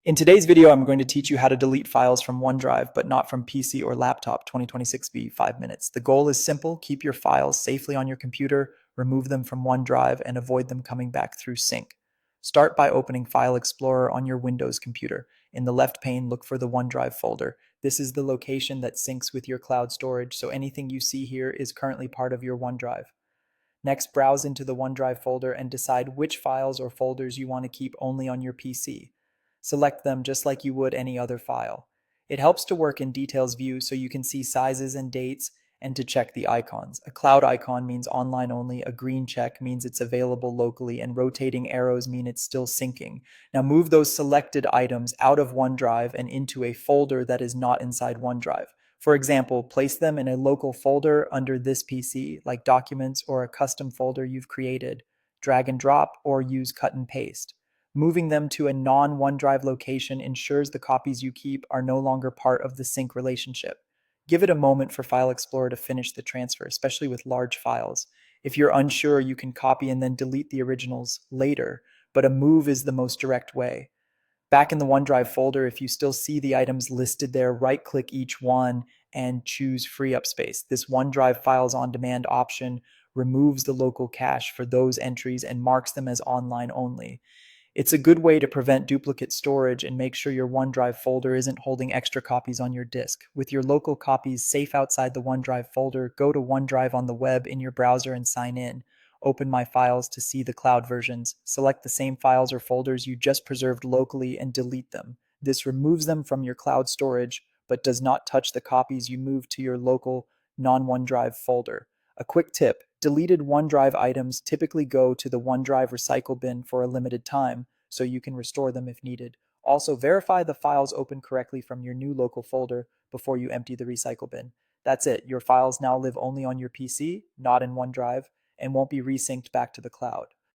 In today's video, I'm going to teach you how to delete files from OneDrive, but not from PC or laptop 2026B 5 minutes. The goal is simple: keep your files safely on your computer, remove them from OneDrive, and avoid them coming back through sync. Start by opening File Explorer on your Windows computer. In the left pane, look for the OneDrive folder. This is the location that syncs with your cloud storage, so anything you see here is currently part of your OneDrive. Next, browse into the OneDrive folder and decide which files or folders you want to keep only on your PC. Select them just like you would any other file. It helps to work in Details view so you can see sizes and dates and to check the icons. A cloud icon means online only, a green check means it's available locally, and rotating arrows mean it's still syncing. Now move those selected items out of OneDrive and into a folder that is not inside OneDrive. For example, place them in a local folder under this PC, like Documents or a custom folder you've created. Drag and drop or use cut and paste. Moving them to a non-OneDrive location ensures the copies you keep are no longer part of the sync relationship. Give it a moment for File Explorer to finish the transfer, especially with large files. If you're unsure, you can copy and then delete the originals later, but a move is the most direct way. Back in the OneDrive folder, if you still see the items listed there, right-click each one and choose Free Up Space. This OneDrive Files on Demand option removes the local cache for those entries and marks them as online only. It's a good way to prevent duplicate storage and make sure your OneDrive folder isn't holding extra copies on your disk. With your local copies safe outside the OneDrive folder, go to OneDrive on the web in your browser and sign in. Open My Files to see the cloud versions. Select the same files or folders you just preserved locally and delete them. This removes them from your cloud storage, but does not touch the copies you moved to your local non-OneDrive folder. A quick tip: deleted OneDrive items typically go to the OneDrive recycle bin for a limited time, so you can restore them if needed. Also, verify the files open correctly from your new local folder before you empty the recycle bin. That's it. Your files now live only on your PC, not in OneDrive, and won't be resynced back to the cloud.